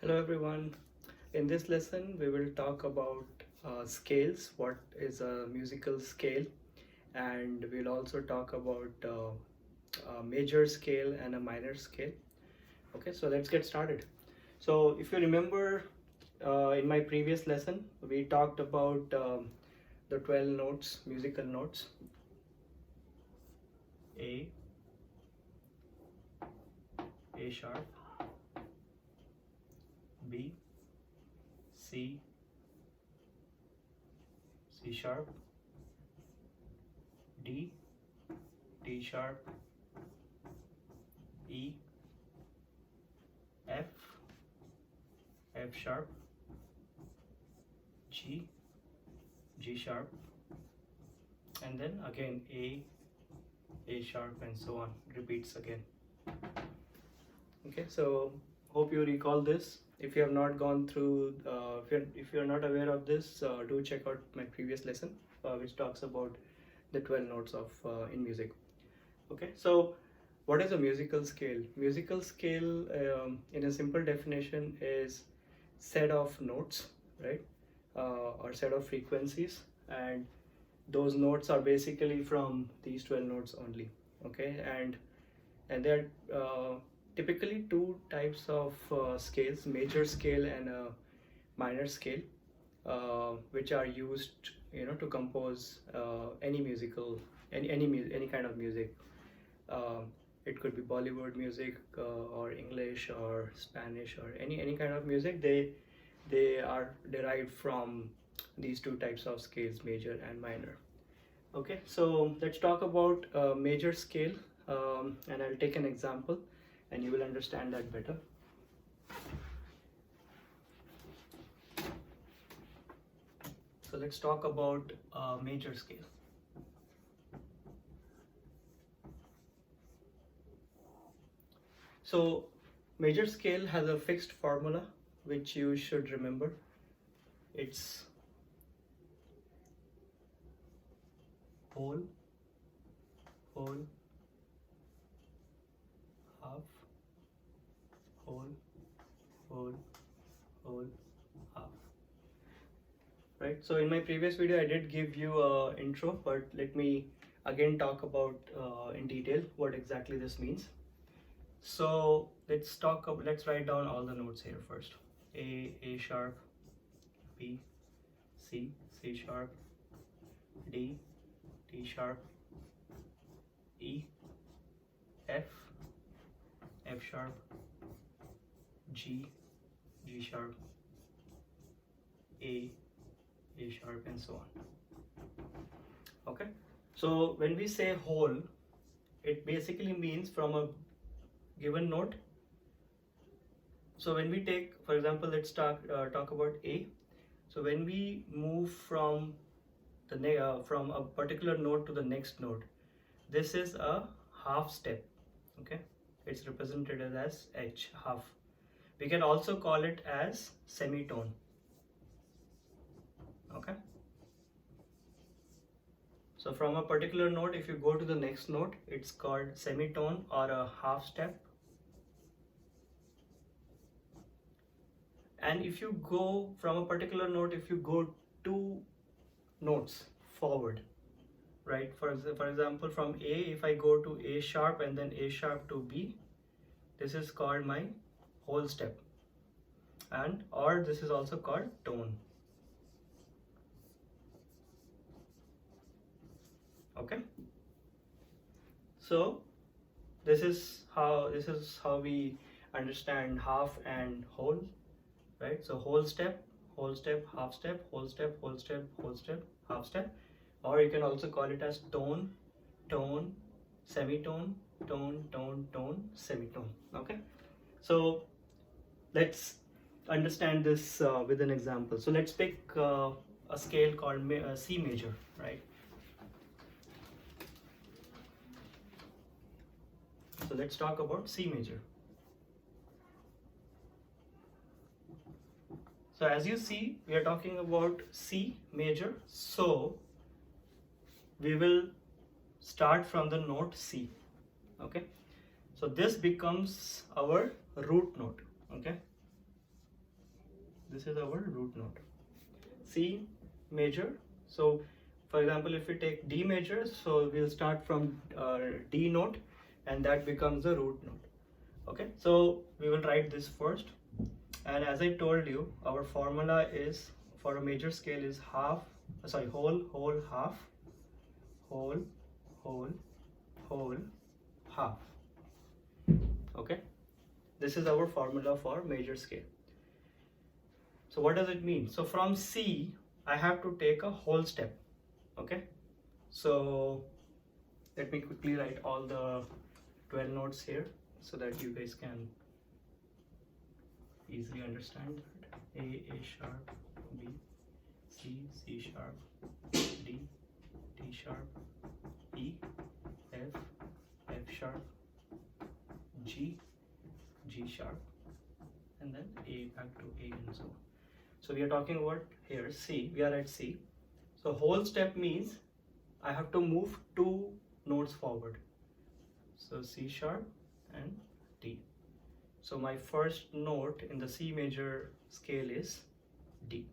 Hello everyone. In this lesson, we will talk about scales. What is a musical scale? And we'll also talk about a major scale and a minor scale. Okay, so let's get started. So, if you remember, in my previous lesson, we talked about the 12 notes, musical notes: A, A sharp, B, C, C sharp, D, D sharp, E, F, F sharp, G, G sharp, and then again A sharp, and so on, repeats again. Okay, so hope you recall this. If you have not gone through, if you're not aware of this, do check out my previous lesson, which talks about the 12 notes of in music. Okay, so what is a musical scale? Musical scale, in a simple definition, is set of notes, right, or set of frequencies, and those notes are basically from these 12 notes only. Okay, and there are typically two types of scales: major scale and a minor scale, which are used, to compose any kind of music. uh, it could be Bollywood music, or English or Spanish, or any kind of music. They are derived from these two types of scales, major and minor. Okay, so let's talk about major scale, and I'll take an example and you will understand that better. So let's talk about major scale. So major scale has a fixed formula which you should remember. It's whole, whole, half, whole, whole, whole, half. Right, so in my previous video I did give you a intro, but let me again talk about in detail what exactly this means. So let's write down all the notes here first. A sharp, B, C, C sharp, D, D sharp, E, F, F sharp, G, G sharp, A sharp, and so on. Okay, so when we say whole, it basically means from a given note. So when we take, for example, let's talk about A. So when we move from from a particular note to the next note, this is a half step. Okay, it's represented as H, half. We can also call it as semitone. Okay, so from a particular note, if you go to the next note, it's called semitone or a half step. And if you go from a particular note, if you go two notes forward, right, for example, from A, if I go to A sharp and then A sharp to B, this is called my whole step, and or this is also called tone. Okay, so this is how we understand half and whole, right? So whole step, half step, whole step, whole step, whole step, half step, or you can also call it as tone, tone, semitone, tone, tone, tone, semitone. Okay, so let's understand this with an example. So let's pick a scale called C major, right? So let's talk about C major. So as you see, we are talking about C major. So we will start from the note C. Okay, so this becomes our root note. Okay, This is our root note. C major. So for example, if we take D major, so we'll start from D note, and that becomes the root note. Okay, so we will write this first. And as I told you, our formula is for a major scale is half, sorry, whole, whole, half, whole, whole, whole, half. Okay, this is our formula for major scale. So what does it mean? So from C, I have to take a whole step. Okay, so let me quickly write all the 12 notes here so that you guys can easily understand that. A sharp, B, C sharp, D sharp, E, F sharp, G sharp, and then A back to A and so on. So we are talking about here C, we are at C. So whole step means I have to move 2 notes forward. So C sharp and D. So my first note in the C major scale is D.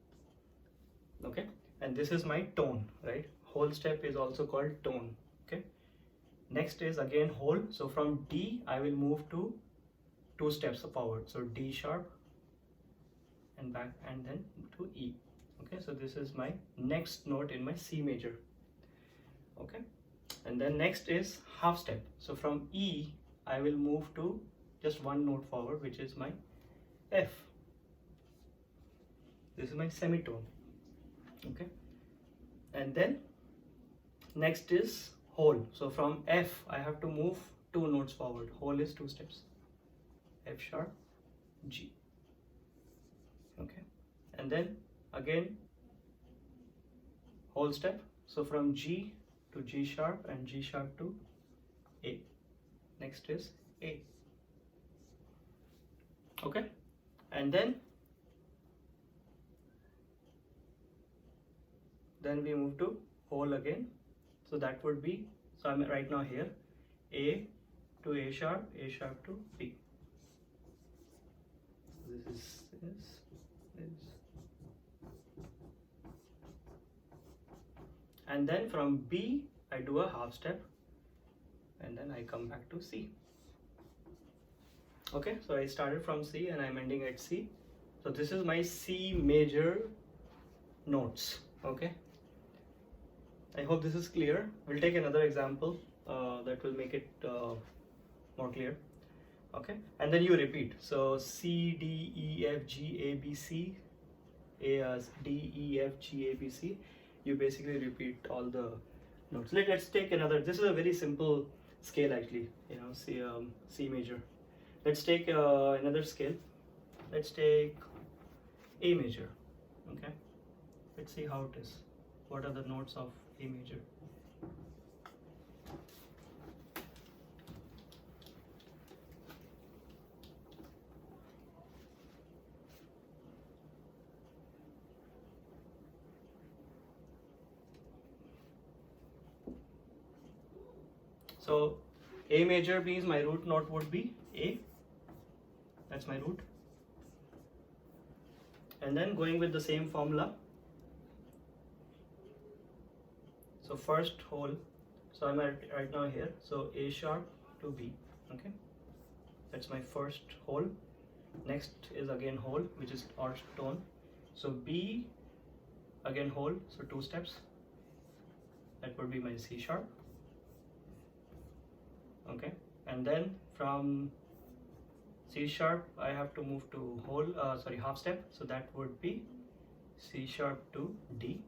Okay, and this is my tone, right? Whole step is also called tone. Okay, next is again whole. So from D I will move to 2 steps forward. So D sharp and back, and then to E. Okay, so this is my next note in my C major. Okay, and then next is half step. So from E I will move to just 1 note forward, which is my F. This is my semitone. Okay, and then next is whole. So from F I have to move 2 notes forward. Whole is 2 steps. F sharp, G. Okay, and then again whole step. So from G to G sharp and G sharp to A. Next is A. Okay, and then we move to whole again. So that would be, so I'm right now here, A to A sharp to B. This is this. And then from B I do a half step, and then I come back to C. Okay, so I started from C and I'm ending at C. So this is my C major notes. Okay, I hope this is clear. We'll take another example that will make it more clear. Okay, and then you repeat. So C, D, E, F, G, A, B, C, D, E, F, G, A, B, C. You basically repeat all the notes. Let's take another. This is a very simple scale actually. You know, C major. Let's take another scale. Let's take A major. Okay, let's see how it is. What are the notes of A major? So A major means my root note would be A. That's my root. And then going with the same formula. So first whole. So I'm at right now here. So A sharp to B. Okay, that's my first whole. Next is again whole, which is odd tone. So B again whole. So 2 steps. That would be my C sharp. Okay, and then from C sharp I have to move to whole, half step. So that would be C sharp to D.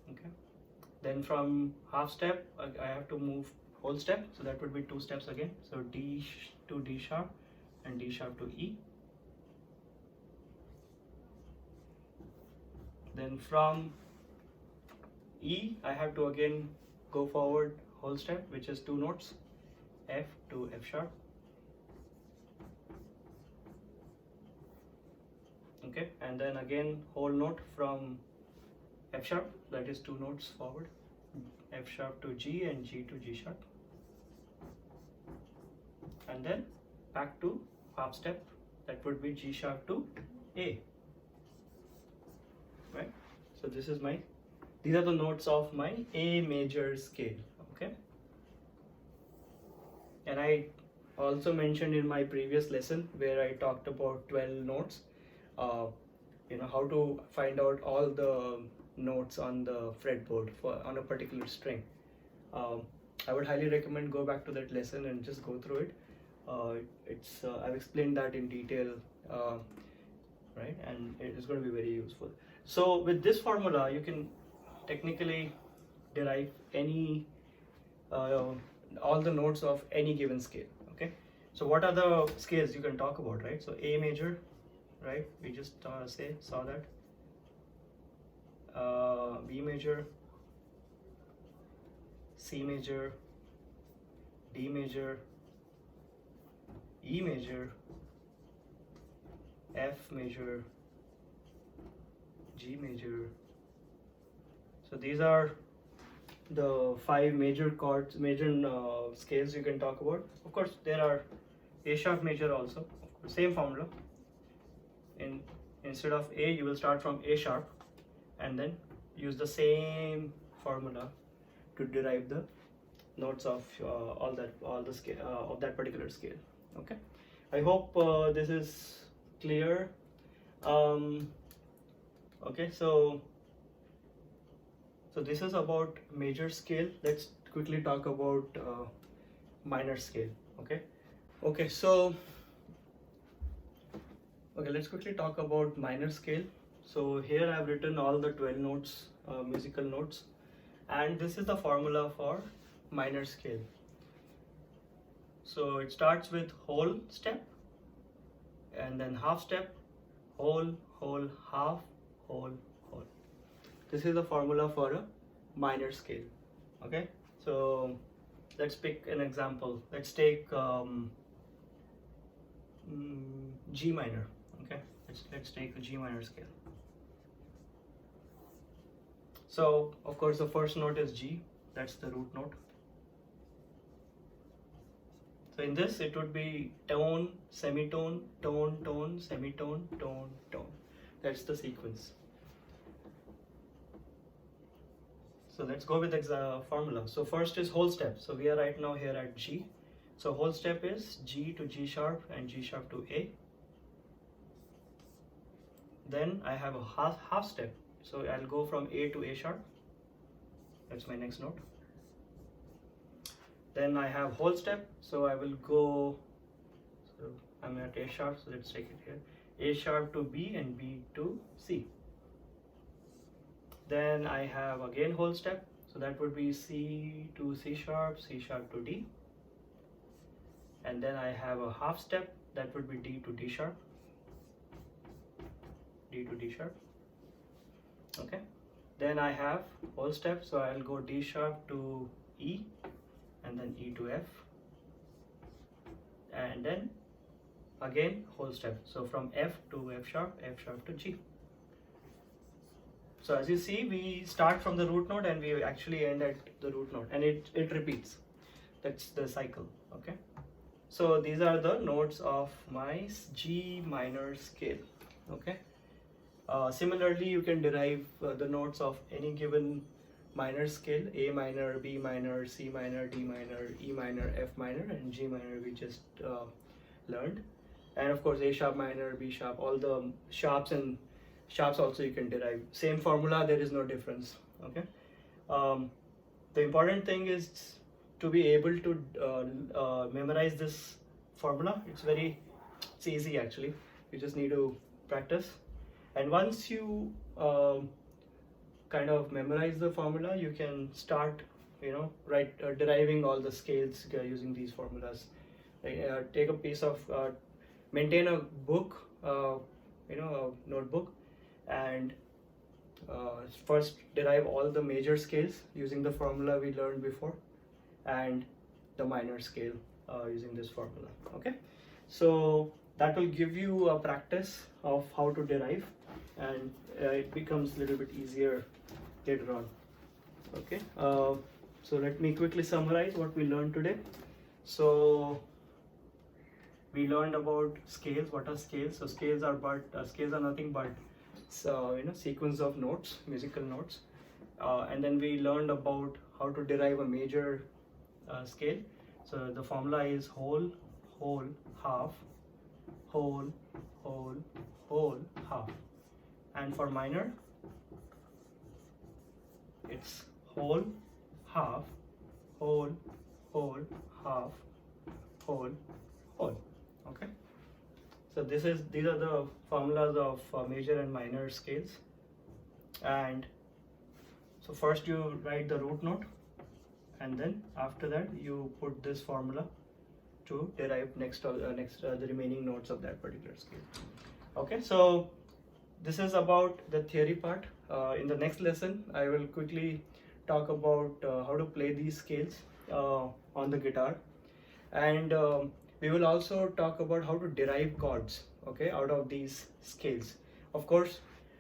Okay, then from half step I have to move whole step. So that would be 2 steps again. So D to D sharp and D sharp to E. Then from E I have to again go forward whole step, which is 2 notes, F to F sharp. Okay, and then again whole note from F sharp, that is 2 notes forward, F sharp to G and G to G sharp. And then back to half step, that would be G sharp to A, right? So this is my, these are the notes of my A major scale, okay? And I also mentioned in my previous lesson where I talked about 12 notes, how to find out all the notes on the fretboard for on a particular string. I would highly recommend go back to that lesson and just go through it. I've explained that in detail, right? And it is going to be very useful. So with this formula, you can technically derive any all the notes of any given scale. Okay. So what are the scales you can talk about, right? So A major, right? We just saw that. B major, C major, D major, E major, F major, G major. So these are the 5 major chords, major scales you can talk about. Of course, there are A sharp major also. Same formula. Instead of A, you will start from A sharp, and then use the same formula to derive the notes of all the scale of that particular scale. Okay, I hope this is clear. Okay, so this is about major scale. Let's quickly talk about minor scale. Okay, so let's quickly talk about minor scale. So here I've written all the 12 notes, musical notes, and this is the formula for minor scale. So it starts with whole step, and then half step, whole, whole, half, whole, whole. This is the formula for a minor scale. Okay, so let's pick an example. Let's take G minor. Okay, let's take a G minor scale. So of course the first note is G, that's the root note. So in this it would be tone, semitone, tone, tone, semitone, tone, tone. That's the sequence. So let's go with the formula. So first is whole step. So we are right now here at G. So whole step is G to G sharp and G sharp to A. Then I have a half step. So I'll go from A to A sharp. That's my next note. Then I have whole step. So I will go, so I'm at A sharp, so let's take it here. A sharp to B and B to C. Then I have again whole step. So that would be C to C sharp to D. And then I have a half step. That would be D to D sharp. D to D sharp. Okay. Then I have whole step. So I'll go D sharp to E, and then E to F. And then again whole step. So from F to F sharp to G. So as you see, we start from the root note and we actually end at the root note, and it repeats. That's the cycle. Okay. So these are the notes of my G minor scale. Okay. Similarly, you can derive the notes of any given minor scale: A minor, B minor, C minor, D minor, E minor, F minor, and G minor we just learned. And of course A sharp minor, B sharp, all the sharps and sharps also you can derive. Same formula, there is no difference. Okay. The important thing is to be able to memorize this formula. It's easy actually. You just need to practice. And once you kind of memorize the formula, you can start, deriving all the scales using these formulas. Take a piece of, maintain a book, a notebook, and first derive all the major scales using the formula we learned before, and the minor scale using this formula. Okay, so that will give you a practice of how to derive, and it becomes a little bit easier later on. Okay, so let me quickly summarize what we learned today. So we learned about scales. What are scales? So scales are nothing but sequence of notes, musical notes, and then we learned about how to derive a major scale. So the formula is whole, whole, half, whole, whole, whole, half, and for minor it's whole, half, whole, whole, half, whole, whole. Okay. So these are the formulas of major and minor scales. And so first you write the root note, and then after that you put this formula to derive the remaining notes of that particular scale. Okay, so this is about the theory part. In the next lesson, I will quickly talk about how to play these scales on the guitar, and we will also talk about how to derive chords, okay, out of these scales. Of course,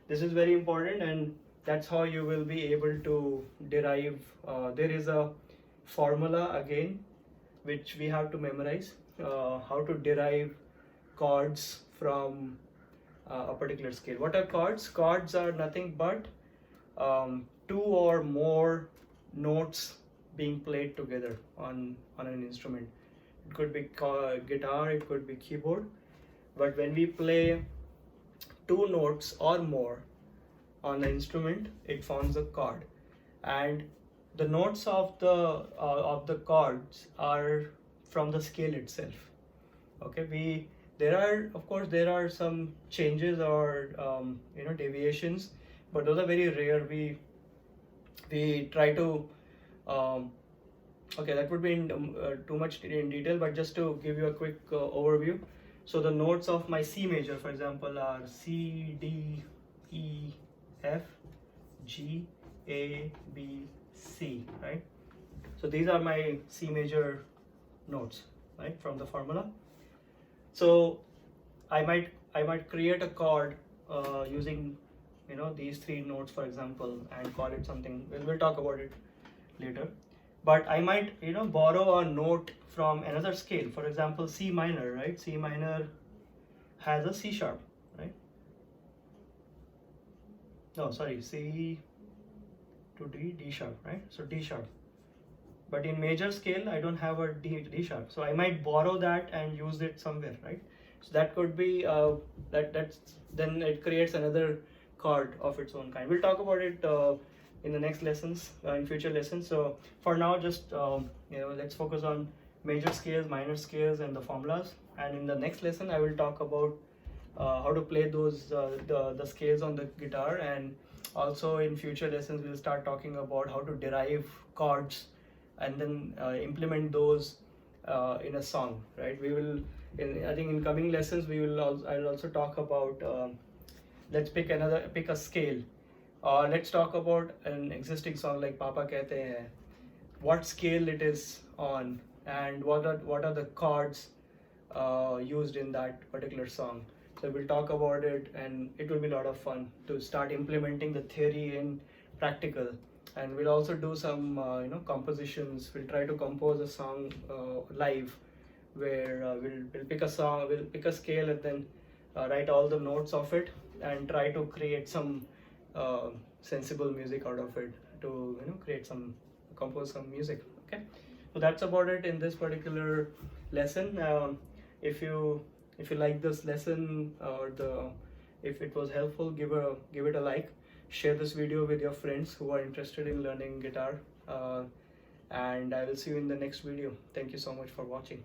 this is very important, and that's how you will be able to derive. There is a formula again which we have to memorize, how to derive chords from a particular scale. What are chords? Chords are nothing but two or more notes being played together on an instrument. It could be guitar, it could be keyboard, but when we play two notes or more on the instrument, it forms a chord, and the notes of the chords are from the scale itself. Okay, there are some changes or deviations, but those are very rare. We try to okay, that would be too much in detail, but just to give you a quick overview. So the notes of my C major, for example, are C, D, E, F, G, A, B, C, right? So these are my C major notes, right, from the formula. So I might create a chord using these three notes, for example, and call it something. We'll talk about it later. But I might borrow a note from another scale. For example, C minor, right? C minor has a C sharp, right? No, sorry, C to D sharp, right? So D sharp. But in major scale, I don't have a D sharp, so I might borrow that and use it somewhere, right? So that could be then it creates another chord of its own kind. We'll talk about it in the next lessons, in future lessons. So for now, just let's focus on major scales, minor scales, and the formulas. And in the next lesson, I will talk about how to play those the scales on the guitar, and also in future lessons we'll start talking about how to derive chords and then implement those in a song, right? I think in coming lessons I'll also talk about let's pick a scale. Let's talk about an existing song like Papa Kehte Hain, what scale it is on, and what are the chords used in that particular song. So we'll talk about it, and it will be a lot of fun to start implementing the theory in practical. And we'll also do some compositions. We'll try to compose a song live, where we'll pick a scale, and then write all the notes of it and try to create some sensible music out of it, to compose some music. Okay, so that's about it in this particular lesson. If you like this lesson, or if it was helpful, give it a like. Share this video with your friends who are interested in learning guitar, and I will see you in the next video. Thank you so much for watching.